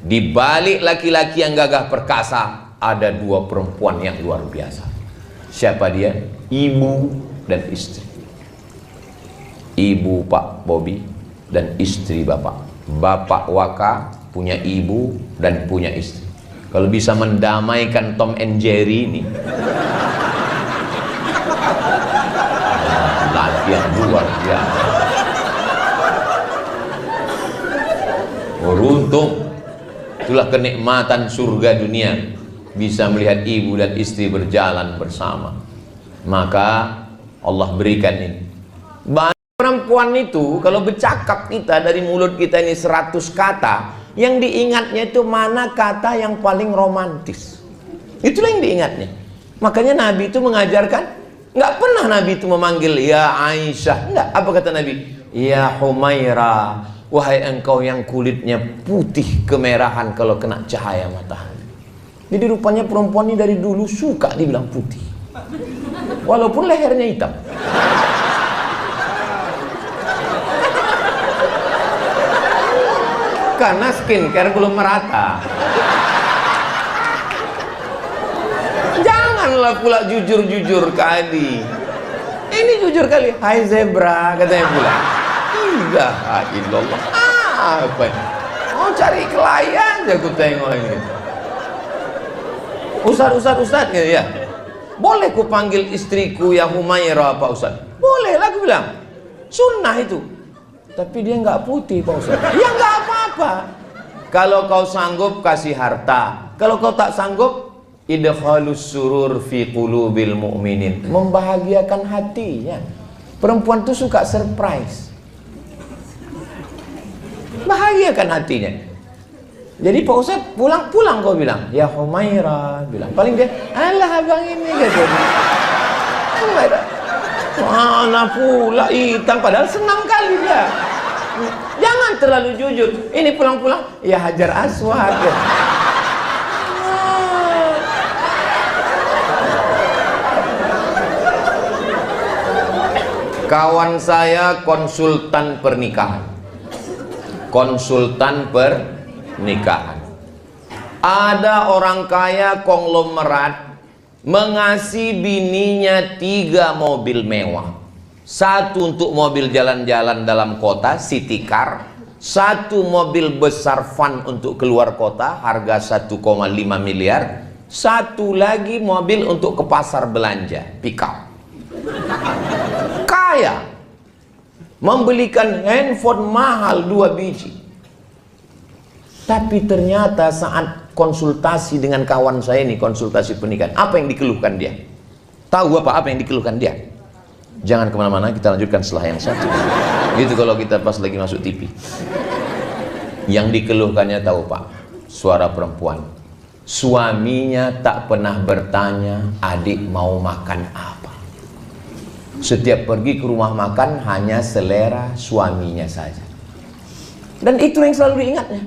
Di balik laki-laki yang gagah perkasa ada dua perempuan yang luar biasa. Siapa dia? Ibu dan istri. Ibu Pak Bobi dan istri Bapak. Bapak Waka punya ibu dan punya istri. Kalau bisa mendamaikan Tom and Jerry ini, laki yang luar biasa. Beruntung, itulah kenikmatan surga dunia, bisa melihat ibu dan istri berjalan bersama. Maka Allah berikan ini. Perempuan itu kalau bercakap kita dari mulut kita ini 100 kata, yang diingatnya itu mana kata yang paling romantis. Itulah yang diingatnya. Makanya Nabi itu mengajarkan, nggak pernah Nabi itu memanggil ya Aisyah, enggak. Apa kata Nabi? Ya Humaira, wahai engkau yang kulitnya putih kemerahan kalau kena cahaya matahari. Jadi rupanya perempuan ini dari dulu suka dibilang putih, walaupun lehernya hitam. Karena skincare belum merata. Janganlah pula jujur-jujur kali. Ini jujur kali. Hai zebra, katanya pula. Tidak, illallah. Apa ini? Mau cari klien aja aku tengok ini. Ustaz ya. Boleh ku panggil istriku ya Humaira Pak Ustaz? Boleh lah aku bilang. Sunnah itu. Tapi dia nggak putih Pak Ustaz. Ya nggak apa-apa. Kalau kau sanggup kasih harta. Kalau kau tak sanggup, idkhalus surur fi qulubil mu'minin. Membahagiakan hatinya. Perempuan tuh suka surprise. Bahagiakan hatinya. Jadi Pak Ustaz pulang kau bilang, ya Humaira, bilang. Paling dia, alah abang ini gitu. Humaira. Mana pula hitam, padahal senang kali dia. Jangan terlalu jujur. Ini pulang-pulang, ya Hajar Aswad. Kawan saya konsultan pernikahan. Konsultan pernikahan. Ada orang kaya konglomerat mengasih bininya 3 mobil mewah. 1 untuk mobil jalan-jalan dalam kota, city car. 1 mobil besar van untuk keluar kota, harga 1,5 miliar. 1 lagi mobil untuk ke pasar belanja, pick up. Kaya. Membelikan handphone mahal 2 biji. Tapi ternyata saat konsultasi dengan kawan saya ini, konsultasi pernikahan, apa yang dikeluhkan dia? Tahu apa yang dikeluhkan dia? Jangan kemana-mana, kita lanjutkan setelah yang satu. Gitu kalau kita pas lagi masuk TV. Yang dikeluhkannya tahu Pak? Suara perempuan. Suaminya tak pernah bertanya, adik mau makan apa. Setiap pergi ke rumah makan hanya selera suaminya saja. Dan itu yang selalu diingatnya.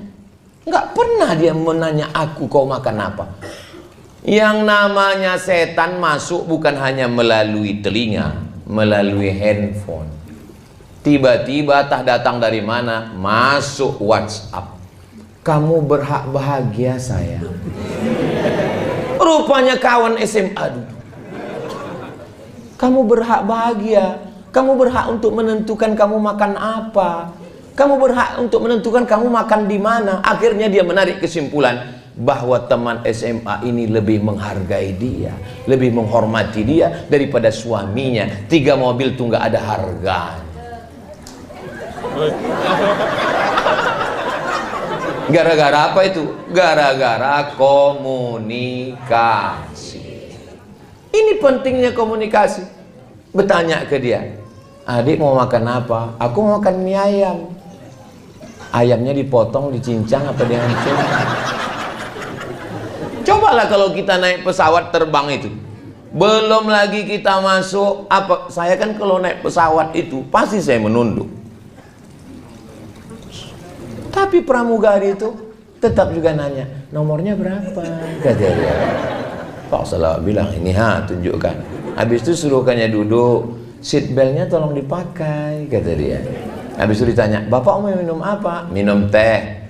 Nggak pernah dia menanya aku kau makan apa. Yang namanya setan masuk bukan hanya melalui telinga, melalui handphone. Tiba-tiba tak datang dari mana, masuk WhatsApp. Kamu berhak bahagia sayang. Rupanya kawan SMA dulu. Kamu berhak bahagia. Kamu berhak untuk menentukan kamu makan apa. Kamu berhak untuk menentukan kamu makan di mana. Akhirnya dia menarik kesimpulan bahwa teman SMA ini lebih menghargai dia, lebih menghormati dia daripada suaminya. 3 mobil tuh nggak ada harganya. Gara-gara apa itu? Gara-gara komunikasi. Ini pentingnya komunikasi. Bertanya ke dia, adik mau makan apa? Aku mau makan mie ayam. Ayamnya dipotong, dicincang apa dihancur? Cobalah kalau kita naik pesawat terbang itu. Belum lagi kita masuk apa? Saya kan kalau naik pesawat itu pasti saya menunduk. Tapi pramugari itu tetap juga nanya, nomornya berapa? Kata dia. Pak Salah bilang, ini tunjukkan. Habis itu suruhkannya duduk, seat beltnya tolong dipakai, kata dia. Habis itu ditanya, bapak mau minum apa? Minum teh.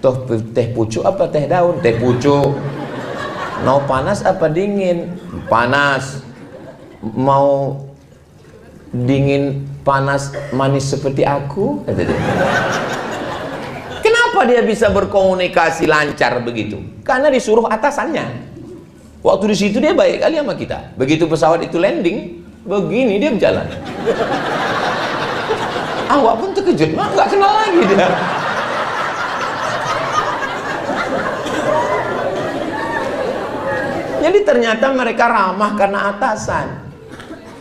Toh teh pucuk apa teh daun? Teh pucuk. Mau panas apa dingin? Panas. Mau dingin, panas, manis seperti aku? Kata dia. Kenapa dia bisa berkomunikasi lancar begitu? Karena disuruh atasannya. Waktu di situ dia baik kali sama kita. Begitu pesawat itu landing, begini dia berjalan. Awak pun terkejut, nggak kenal lagi dia. Jadi ternyata mereka ramah karena atasan.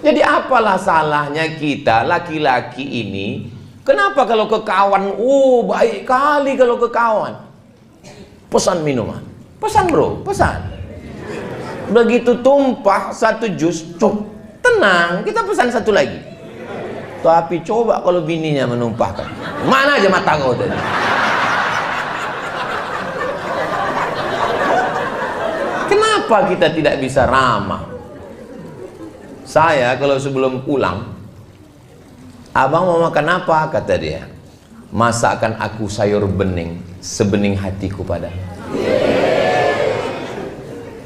Jadi apalah salahnya kita laki-laki ini? Kenapa kalau ke kawan, baik kali kalau ke kawan. Pesan minuman, pesan bro, pesan. Begitu tumpah satu jus, cuk, tenang, kita pesan satu lagi. Tapi coba kalau bininya menumpahkan, mana aja mata kau tadi. Kenapa kita tidak bisa ramah? Saya kalau sebelum pulang, abang mau makan apa? Kata dia, masakan aku sayur bening, sebening hatiku padamu.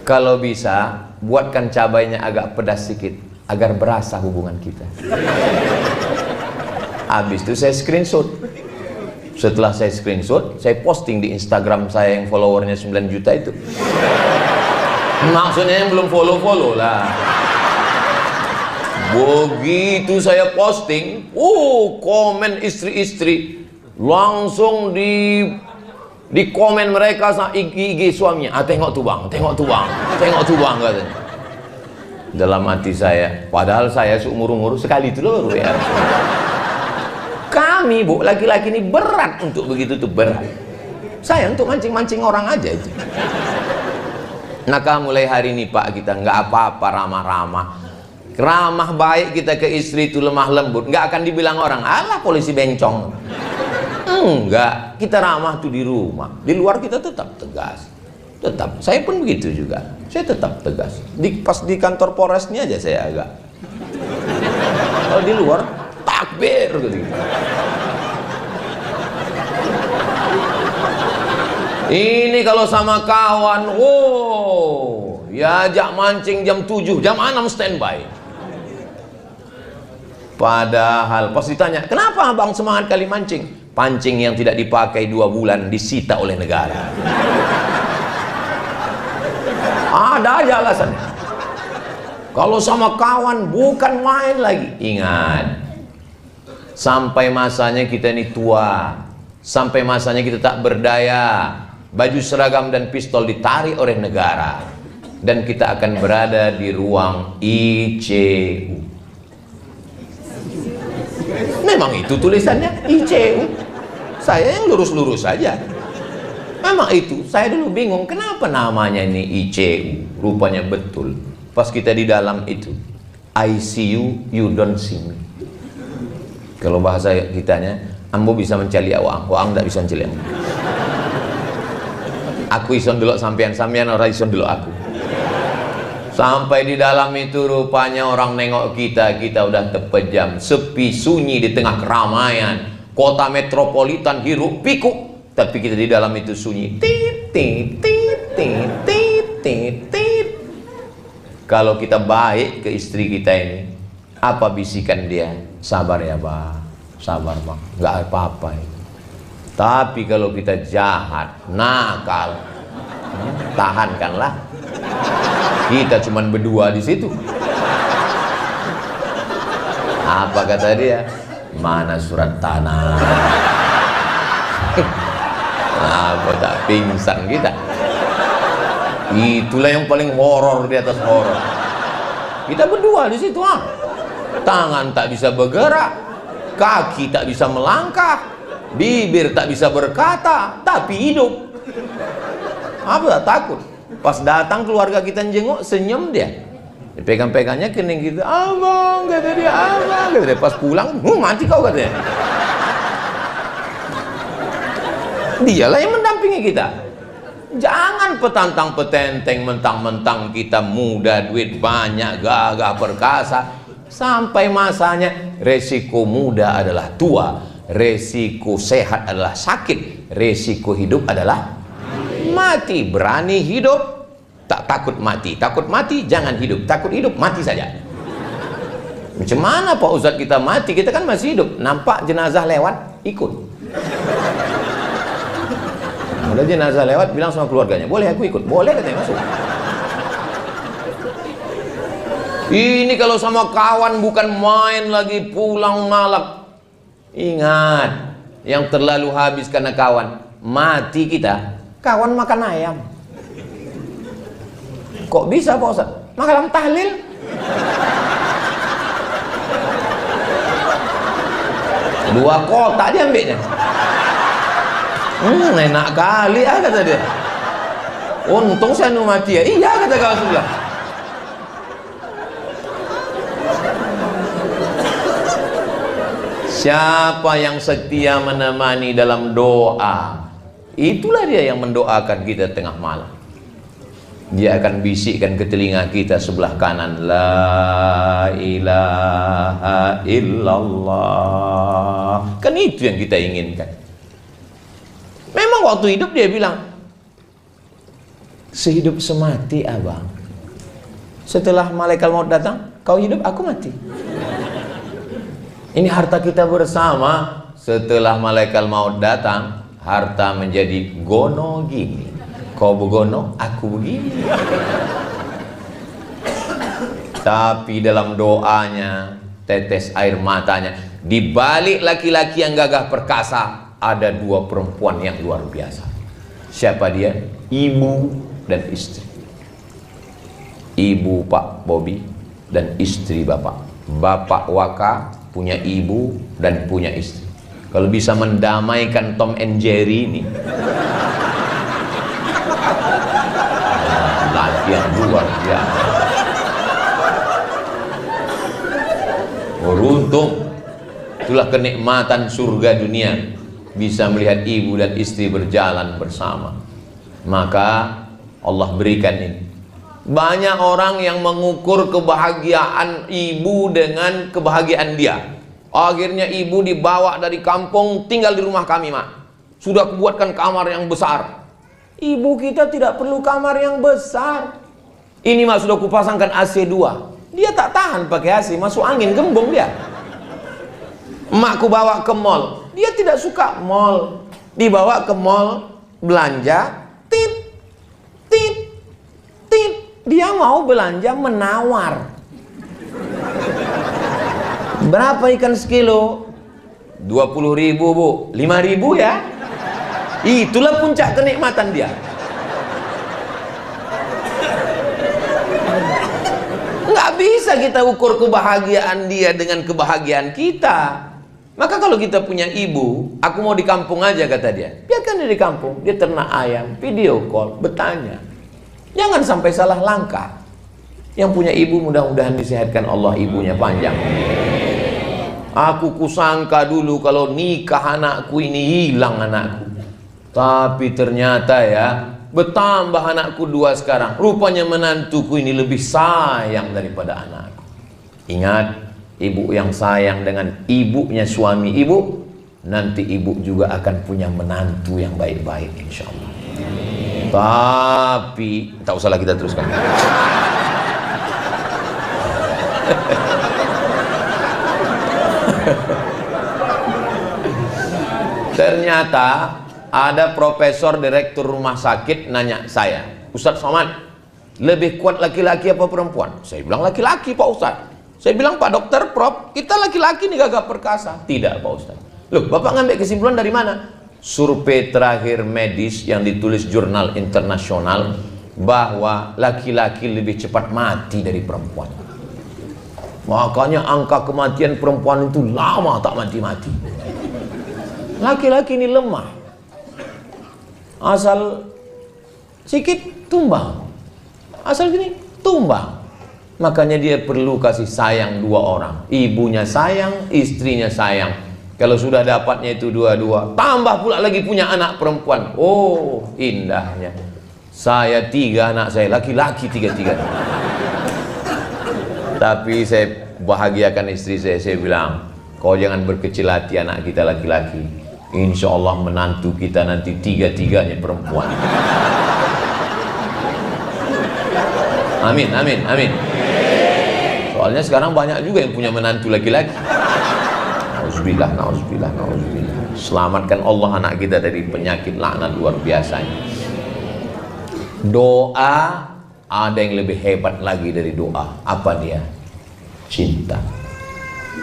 Kalau bisa, buatkan cabainya agak pedas sedikit, agar berasa hubungan kita. Habis itu saya screenshot. Setelah saya screenshot, saya posting di Instagram saya yang followernya 9 juta itu. Maksudnya yang belum follow-follow lah. Begitu saya posting, komen istri-istri langsung di komen mereka sama IG suaminya. Tengok tuh bang, tengok tuh bang, tengok tuh bang, katanya. Dalam hati saya, padahal saya seumur-umur sekali itu loh ya. Kami bu, laki-laki ini berat untuk begitu tuh, berat. Saya untuk mancing-mancing orang aja itu. Maka mulai hari ini pak, kita nggak apa-apa ramah-ramah. Ramah baik kita ke istri itu lemah lembut, nggak akan dibilang orang, alah polisi bencong. Enggak, kita ramah tuh di rumah. Di luar kita tetap tegas. Tetap, saya pun begitu juga. Saya tetap tegas. Pas di kantor Polresnya aja saya agak. Kalau di luar, takbir gitu. Ini kalau sama kawan, ya ajak mancing jam 7, jam 6 standby. Padahal pas ditanya, kenapa abang semangat kali mancing? Pancing yang tidak dipakai 2 bulan disita oleh negara. Ada aja alasannya. Kalau sama kawan bukan main lagi. Ingat, sampai masanya kita ini tua, sampai masanya kita tak berdaya, baju seragam dan pistol ditarik oleh negara, dan kita akan berada di ruang ICU. Memang itu tulisannya ICU. Saya yang lurus-lurus saja. Memang itu, saya dulu bingung kenapa namanya ini ICU. Rupanya betul. Pas kita di dalam itu, I see you, you don't see me. Kalau bahasa kitanya, ambo bisa mencari awang tak bisa mencari ambo. Aku ison dulu sampean orang ison dulu aku. Sampai di dalam itu rupanya orang nengok kita udah terpejam, sepi sunyi di tengah keramaian. Kota metropolitan hiruk pikuk, tapi kita di dalam itu sunyi. Tit, tit, tit, tit, tit, tit, tit. Kalau kita baik ke istri kita ini, apa bisikan dia? Sabar ya bang, sabar bang, nggak apa-apa itu. Tapi kalau kita jahat, nakal, tahankanlah. Kita cuman berdua di situ. Apa kata dia? Mana surat tanah? Apa tak pingsan kita? Itulah yang paling horor di atas horor. Kita berdua di situ, tangan tak bisa bergerak, kaki tak bisa melangkah, bibir tak bisa berkata, tapi hidup. Apa tak takut? Pas datang keluarga kita jenguk, senyum dia. Pegang-pegangnya kening gitu, abang, kata dia, abang, kata dia. Pas pulang, mati kau, katanya. Dialah yang mendampingi kita. Jangan petantang petenteng, mentang-mentang kita muda, duit banyak, gagah perkasa. Sampai masanya, resiko muda adalah tua, resiko sehat adalah sakit. resiko hidup adalah mati. Berani hidup, tak takut mati. Takut mati, jangan hidup. Takut hidup, mati saja. Macam mana Pak Ustadz kita mati? Kita kan masih hidup. Nampak jenazah lewat, ikut. Udah jenazah lewat, bilang sama keluarganya, boleh aku ikut? Boleh katanya, masuk. Ini kalau sama kawan bukan main lagi, pulang malam. Ingat, yang terlalu habis karena kawan, mati kita. Kawan makan ayam. Kok bisa Pak Ustaz? Malam tahlil. Dua kotak dia ambilnya. Enak kali kata dia. Untung saya nu mati ya. Iya kata kawan sebelah. Siapa yang setia menemani dalam doa, itulah dia yang mendoakan kita tengah malam. Dia akan bisikkan ke telinga kita sebelah kanan, la ilaha illallah. Kan itu yang kita inginkan. Memang waktu hidup dia bilang, sehidup semati abang. Setelah malaikat maut datang, kau hidup, aku mati. Ini harta kita bersama. Setelah malaikat maut datang, harta menjadi gono gini. Kau begono, aku begini. Tapi dalam doanya, tetes air matanya, di balik laki-laki yang gagah perkasa, ada dua perempuan yang luar biasa. Siapa dia? Ibu dan istri. Ibu Pak Bobby dan istri Bapak. Bapak Waka punya ibu dan punya istri. Kalau bisa mendamaikan Tom and Jerry ini, latihan luar biasa. Beruntung, itulah kenikmatan surga dunia, bisa melihat ibu dan istri berjalan bersama. Maka Allah berikan ini. Banyak orang yang mengukur kebahagiaan ibu dengan kebahagiaan dia. Akhirnya ibu dibawa dari kampung, tinggal di rumah kami, Mak. Sudah kubuatkan kamar yang besar. Ibu kita tidak perlu kamar yang besar. Ini Mak, sudah kupasangkan AC 2. Dia tak tahan pakai AC, masuk angin, gembung dia. Emak ku bawa ke mall. Dia tidak suka mall. Dibawa ke mall, belanja, tit, tit, tit. Dia mau belanja menawar. Berapa ikan sekilo? 20.000 Bu. 5.000 ya. Itulah puncak kenikmatan dia. Nggak bisa kita ukur kebahagiaan dia dengan kebahagiaan kita. Maka kalau kita punya ibu, aku mau di kampung aja kata dia. Biarkan dia di kampung, dia ternak ayam, video call, bertanya. Jangan sampai salah langkah. Yang punya ibu mudah-mudahan disehatkan Allah, ibunya panjang. Aku kusangka dulu kalau nikah anakku ini hilang anakku. Tapi ternyata ya, bertambah anakku 2 sekarang. Rupanya menantuku ini lebih sayang daripada anakku. Ingat, ibu yang sayang dengan ibunya suami ibu, nanti ibu juga akan punya menantu yang baik-baik insya Allah. Tapi tak usahlah kita teruskan. Ternyata ada profesor direktur rumah sakit nanya saya, Ustadz Somad, lebih kuat laki-laki apa perempuan? Saya bilang laki-laki Pak Ustadz. Saya bilang Pak Dokter, Prof, kita laki-laki nih gagah perkasa. Tidak Pak Ustadz. Loh, Bapak ngambil kesimpulan dari mana? Survei terakhir medis yang ditulis jurnal internasional bahwa laki-laki lebih cepat mati dari perempuan. Makanya angka kematian perempuan itu lama tak mati-mati. Laki-laki ini lemah. Asal sikit tumbang. Asal gini tumbang. Makanya dia perlu kasih sayang 2 orang. Ibunya sayang, istrinya sayang. Kalau sudah dapatnya itu 2-2, tambah pula lagi punya anak perempuan. Oh, indahnya. Saya 3 anak saya, laki-laki 3-3. Tapi saya bahagiakan istri saya bilang, kau jangan berkecil hati anak kita laki-laki. Insya Allah menantu kita nanti tiga-tiganya perempuan. Amin, amin, amin. Soalnya sekarang banyak juga yang punya menantu laki-laki. Nauzubillah, nauzubillah, nauzubillah. Selamatkan Allah anak kita dari penyakit laknat luar biasanya. Doa ada yang lebih hebat lagi dari doa. Apa dia? Cinta.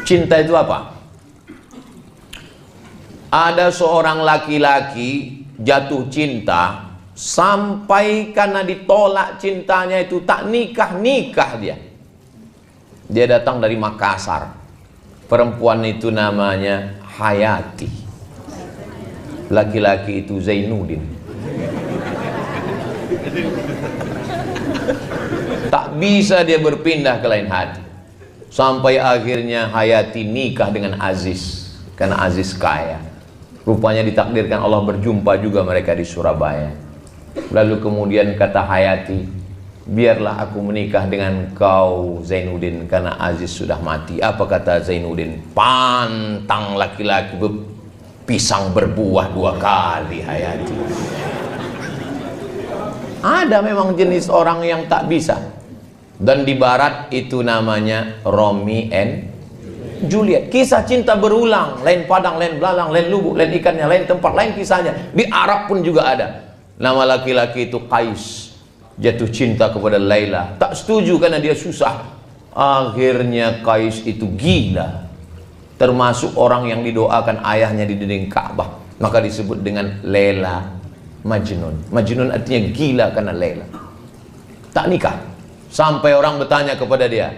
Cinta itu apa? Ada seorang laki-laki jatuh cinta sampai karena ditolak cintanya itu tak nikah dia. Dia datang dari Makassar. Perempuan itu namanya Hayati. Laki-laki itu Zainuddin. Tak bisa dia berpindah ke lain hati. Sampai akhirnya Hayati nikah dengan Aziz. Karena Aziz kaya. Rupanya ditakdirkan Allah berjumpa juga mereka di Surabaya. Lalu kemudian kata Hayati, biarlah aku menikah dengan kau Zainuddin, karena Aziz sudah mati. Apa kata Zainuddin? Pantang laki-laki pisang berbuah dua kali, Hayati. Ada memang jenis orang yang tak bisa. Dan di barat itu namanya Romeo and Juliet. Kisah cinta berulang, lain padang, lain belalang, lain lubuk, lain ikannya, lain tempat, lain kisahnya. Di Arab pun juga ada. Nama laki-laki itu Qais. Jatuh cinta kepada Laila. Tak setuju karena dia susah. Akhirnya Qais itu gila. Termasuk orang yang didoakan ayahnya di dinding Ka'bah. Maka disebut dengan Laila Majnun. Majnun artinya gila karena Laila. Tak nikah. Sampai orang bertanya kepada dia,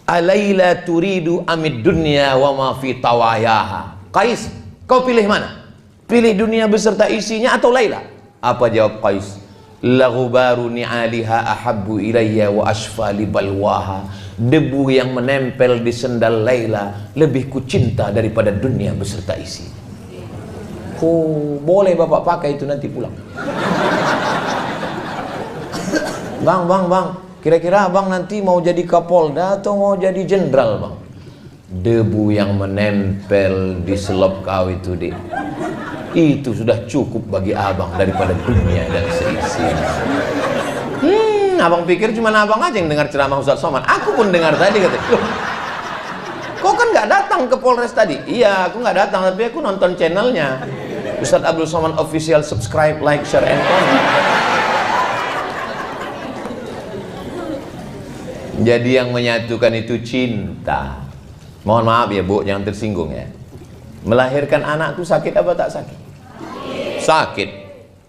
Alaila turidu amid dunya wa ma fi tawayaha. Qais, kau pilih mana? Pilih dunia beserta isinya atau Laila? Apa jawab Qais? Laghubaru ni'aliha ahabbu ilayya wa ashfa li balwaha. Debu yang menempel di sendal Laila lebih ku cinta daripada dunia beserta isi. Oh, boleh bapak pakai itu nanti pulang. Bang, kira-kira abang nanti mau jadi Kapolda atau mau jadi jenderal, bang? Debu yang menempel di selop kau itu, Dik, itu sudah cukup bagi abang daripada dunia dan seisinya. Abang pikir cuma abang aja yang dengar ceramah Ustaz Somad? Aku pun dengar tadi, kata. Loh, kau kan nggak datang ke Polres tadi? Iya, aku nggak datang, tapi aku nonton channelnya Ustaz Abdul Somad Official. Subscribe, like, share, and comment. Jadi yang menyatukan itu cinta. Mohon maaf ya Bu, jangan tersinggung ya. Melahirkan anak itu sakit apa tak sakit? Sakit.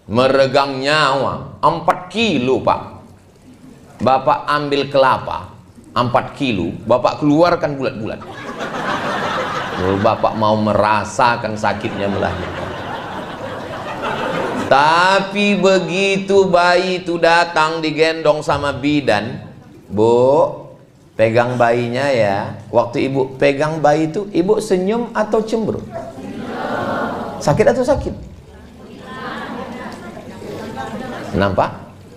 Meregang nyawa 4 kilo Pak. Bapak ambil kelapa 4 kilo, Bapak keluarkan bulat-bulat. Lalu Bapak mau merasakan sakitnya melahirkan. Tapi begitu bayi itu datang digendong sama bidan, Bu, pegang bayinya ya. Waktu ibu pegang bayi itu, ibu senyum atau cemberut? Sakit atau sakit? Nampak?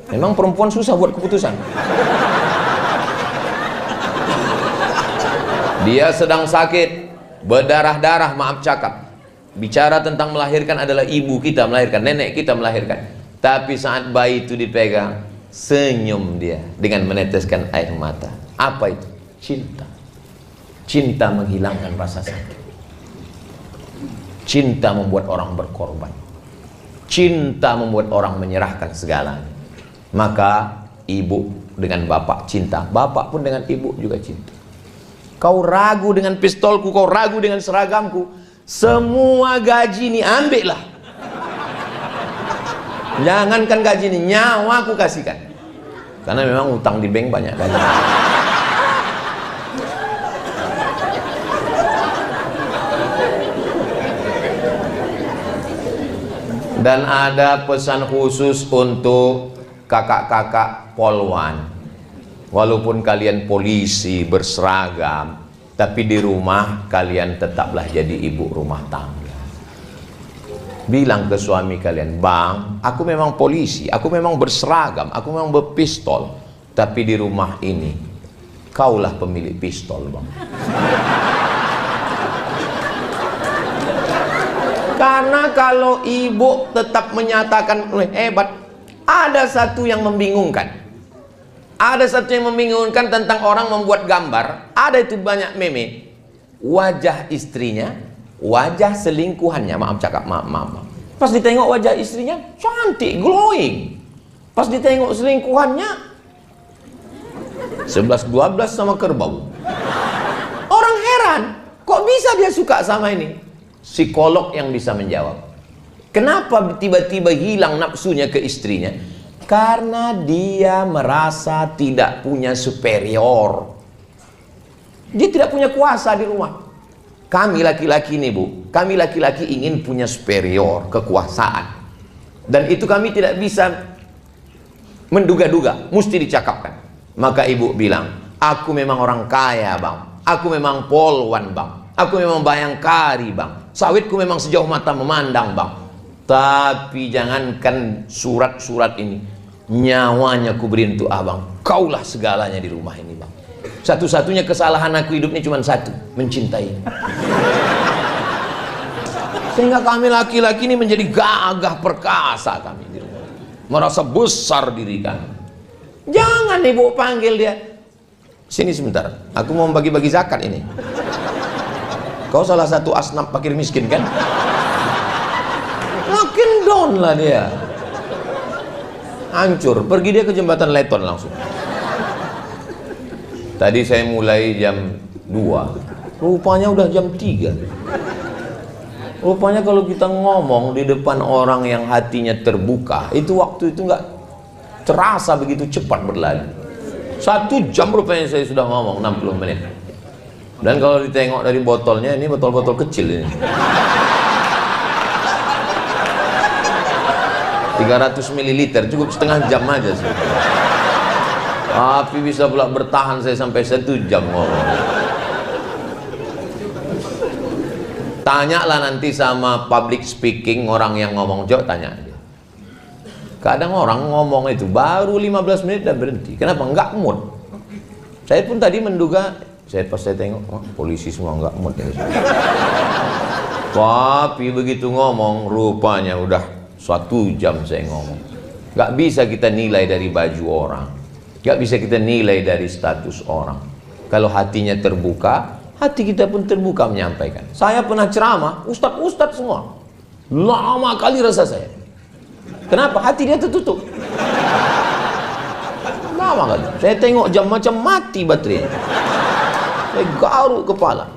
Memang perempuan susah buat keputusan. Dia sedang sakit, berdarah-darah, maaf cakap. Bicara tentang melahirkan adalah ibu kita melahirkan, nenek kita melahirkan. Tapi saat bayi itu dipegang, senyum dia dengan meneteskan air mata. Apa itu? Cinta. Cinta menghilangkan rasa sakit. Cinta membuat orang berkorban. Cinta membuat orang menyerahkan segalanya. Maka ibu dengan bapak cinta, bapak pun dengan ibu juga cinta. Kau ragu dengan pistolku, kau ragu dengan seragamku, semua gaji ini ambillah. Jangankan gaji ini, nyawa aku kasihkan. Karena memang utang di bank banyak kan. Dan ada pesan khusus untuk kakak-kakak polwan. Walaupun kalian polisi berseragam, tapi di rumah kalian tetaplah jadi ibu rumah tangga. Bilang ke suami kalian, Bang, aku memang polisi, aku memang berseragam, aku memang berpistol, tapi di rumah ini kaulah pemilik pistol, Bang. Karena kalau ibu tetap menyatakan hebat, ada satu yang membingungkan. Ada satu yang membingungkan tentang orang membuat gambar. Ada itu banyak meme. Wajah istrinya, wajah selingkuhannya. Maaf cakap, maaf. Pas ditengok wajah istrinya, cantik, glowing. Pas ditengok selingkuhannya, 11-12 sama kerbau. Orang heran, kok bisa dia suka sama ini? Psikolog yang bisa menjawab. Kenapa tiba-tiba hilang nafsunya ke istrinya? Karena dia merasa tidak punya superior. Dia tidak punya kuasa di rumah. Kami laki-laki nih Bu, kami laki-laki ingin punya superior, kekuasaan. Dan itu kami tidak bisa menduga-duga, mesti dicakapkan. Maka ibu bilang, aku memang orang kaya bang, aku memang polwan bang, aku memang bayangkari bang, sawitku memang sejauh mata memandang bang. Tapi jangankan surat-surat ini, nyawanya ku beri untuk abang. Kaulah segalanya di rumah ini bang. Satu-satunya kesalahan aku hidup ini cuma satu, mencintai. Sehingga kami laki-laki ini menjadi gagah perkasa kami di rumah, merasa besar diri kami. Jangan ibu panggil dia, sini sebentar, aku mau bagi-bagi zakat ini. Kau salah satu asnaf fakir miskin kan? Makin down lah dia, hancur. Pergi dia ke jembatan Leton langsung. Tadi saya mulai jam 2, rupanya udah jam 3. Rupanya kalau kita ngomong di depan orang yang hatinya terbuka, itu waktu itu nggak terasa begitu cepat berlalu. 1 jam rupanya saya sudah ngomong 60 menit. Dan kalau ditengok dari botolnya, ini botol-botol kecil ini. 300 ml, cukup setengah jam aja sih. Tapi bisa pula bertahan saya sampai 1 jam ngomong. Tanyalah nanti sama public speaking, orang yang ngomong, coba tanya aja. Kadang orang ngomong itu baru 15 menit dan berhenti. Kenapa? Enggak mood. Saya pun tadi menduga, pas saya tengok, oh, polisi semua enggak mood ya. Tapi begitu ngomong, rupanya udah 1 jam saya ngomong. Enggak bisa kita nilai dari baju orang, enggak bisa kita nilai dari status orang. Kalau hatinya terbuka, hati kita pun terbuka menyampaikan. Saya pernah ceramah, ustadz semua, lama kali rasa saya. Kenapa? Hati dia tertutup. Lama kali. Saya tengok jam macam mati baterai. Saya garuk kepala.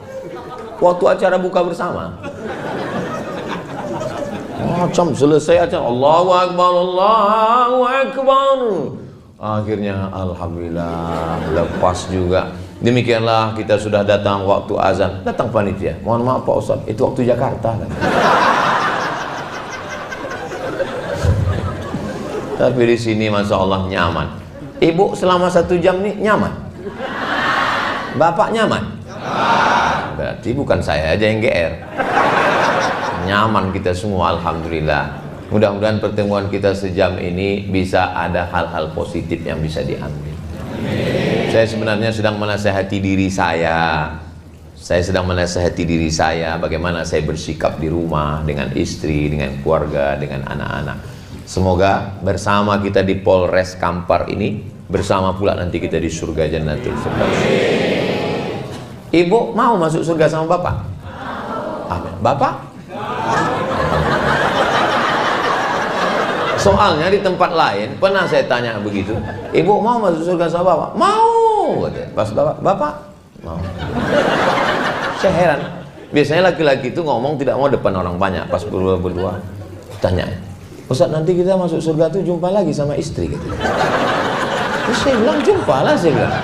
Waktu acara buka bersama, macam selesai acara, Allahu Akbar, Allahu Akbar. Akhirnya alhamdulillah lepas juga. Demikianlah kita sudah datang waktu azan. Datang panitia, mohon maaf Pak Ustaz, itu waktu Jakarta kan? Tapi di sini masya Allah nyaman. Ibu selama 1 jam nih nyaman? Bapak nyaman? Berarti bukan saya aja yang GR. Nyaman kita semua alhamdulillah. Mudah-mudahan pertemuan kita sejam ini bisa ada hal-hal positif yang bisa diambil. Saya sebenarnya sedang menasihati diri saya. Saya sedang menasihati diri saya bagaimana saya bersikap di rumah dengan istri, dengan keluarga, dengan anak-anak. Semoga bersama kita di Polres Kampar ini, bersama pula nanti kita di surga Jannatul Firdaus. Ibu mau masuk surga sama Bapak? Amin. Bapak? Soalnya di tempat lain pernah saya tanya begitu, ibu mau masuk surga sama Bapak? Mau. Pas Bapak mau. Saya heran. Biasanya laki-laki itu ngomong tidak mau depan orang banyak. Pas berdua tanya, Ustaz nanti kita masuk surga tuh jumpa lagi sama istri gitu. Terus saya bilang jumpa lah, saya bilang.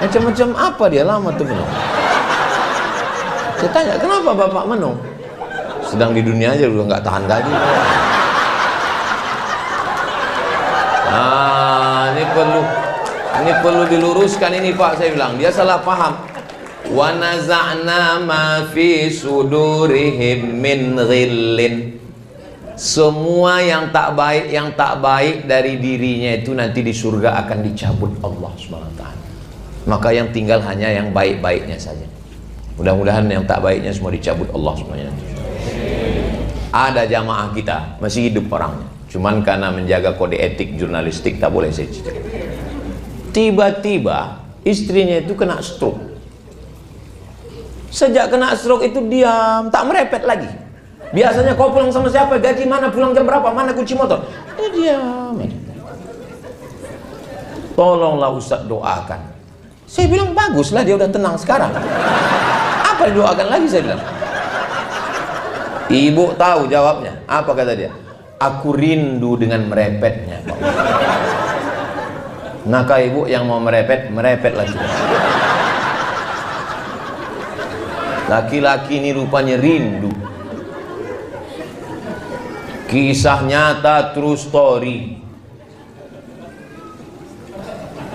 Macam-macam apa dia lama tuh menung. Saya tanya kenapa Bapak menung? Sedang di dunia aja udah nggak tahan lagi. Nah, ini perlu diluruskan ini Pak, saya bilang. Dia salah paham. Wa naza'na ma fi sudurihim min ghillin. Semua yang tak baik dari dirinya itu nanti di surga akan dicabut Allah SWT. Maka yang tinggal hanya yang baik-baiknya saja. Mudah-mudahan yang tak baiknya semua dicabut Allah SWT. Ada jamaah kita masih hidup orangnya, cuman karena menjaga kode etik jurnalistik tak boleh saya cerita. Tiba-tiba istrinya itu kena stroke. Sejak kena stroke itu diam, tak merepet lagi. Biasanya kau pulang sama siapa, gaji mana, pulang jam berapa, mana kunci motor, dia diam. Tolonglah Ustaz doakan. Saya bilang baguslah dia udah tenang sekarang. Apa didoakan lagi, saya bilang. Ibu tahu jawabnya. Apa kata dia? Aku rindu dengan merepetnya, Pak. Maka ibu yang mau merepet, merepet lagi. Laki-laki ini rupanya rindu. Kisah nyata, true story.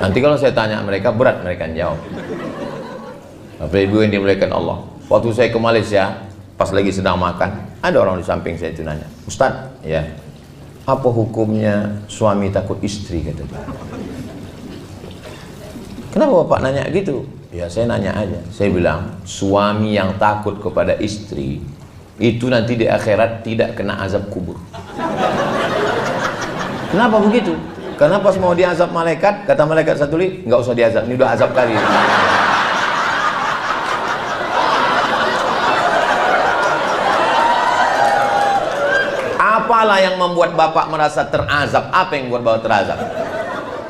Nanti kalau saya tanya mereka, berat mereka jawab. Bapak Ibu yang dimuliakan Allah, waktu saya ke Malaysia, pas lagi sedang makan, ada orang di samping saya itu nanya, Ustadz, ya, apa hukumnya suami takut istri, kata dia. Kenapa Bapak nanya gitu? Ya saya nanya aja. Saya bilang, suami yang takut kepada istri itu nanti di akhirat tidak kena azab kubur. Kenapa begitu? Karena pas mau diazab malaikat, kata malaikat satu lagi, nggak usah diazab, ini udah azab kali. Apalah yang membuat Bapak merasa terazab? Apa yang membuat Bapak terazab?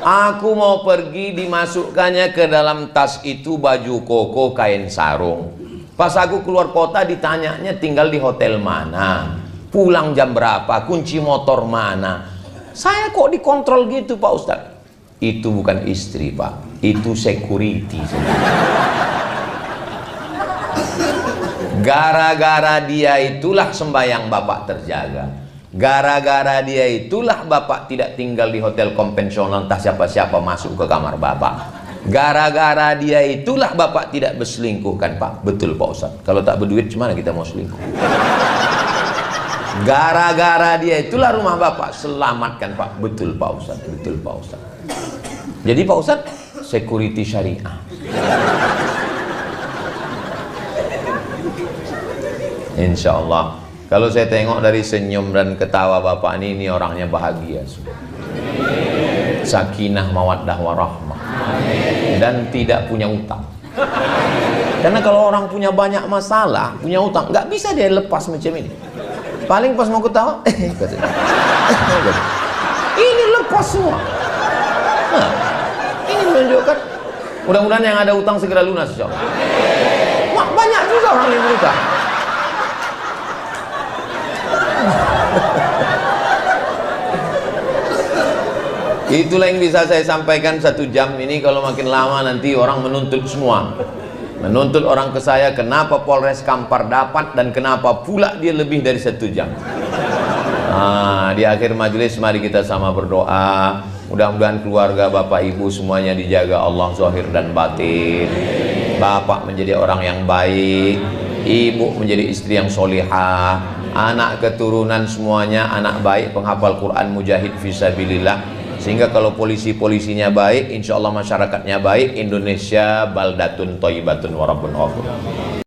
Aku mau pergi, dimasukkannya ke dalam tas itu baju koko, kain sarung. Pas aku keluar kota ditanyanya tinggal di hotel mana, pulang jam berapa, kunci motor mana. Saya kok dikontrol gitu Pak Ustadz? Itu bukan istri Pak, itu security. Gara-gara dia itulah sembahyang Bapak terjaga. Gara-gara dia itulah Bapak tidak tinggal di hotel konvensional, entah siapa-siapa masuk ke kamar Bapak. Gara-gara dia itulah Bapak tidak berselingkuh kan Pak? Betul Pak Ustadz. Kalau tak berduit gimana kita mau selingkuh? Gara-gara dia itulah rumah Bapak selamatkan Pak. Betul Pak Ustadz. Betul Pak Ustadz. Jadi Pak Ustadz, security syariah. Insya Allah. Kalau saya tengok dari senyum dan ketawa Bapak ini orangnya bahagia. Sakinah, mawaddah, warahmah. Dan tidak punya utang. Karena kalau orang punya banyak masalah, punya utang, nggak bisa dia lepas macam ini. Paling pas mau ketawa, ini lepas semua. Nah, ini menunjukkan, mudah-mudahan yang ada utang segera lunas. Wah, banyak juga orang yang berutang. Itulah yang bisa saya sampaikan 1 jam ini. Kalau makin lama nanti orang menuntut semua. Menuntut orang ke saya, kenapa Polres Kampar dapat dan kenapa pula dia lebih dari 1 jam. Nah, di akhir majelis mari kita sama berdoa. Mudah-mudahan keluarga Bapak Ibu semuanya dijaga Allah zahir dan batin. Bapak menjadi orang yang baik, Ibu menjadi istri yang solihah, anak keturunan semuanya anak baik, penghafal Quran, mujahid fisabilillah. Sehingga kalau polisi-polisinya baik, insya Allah masyarakatnya baik, Indonesia baldatun thayyibatun wa rabbun ghafur.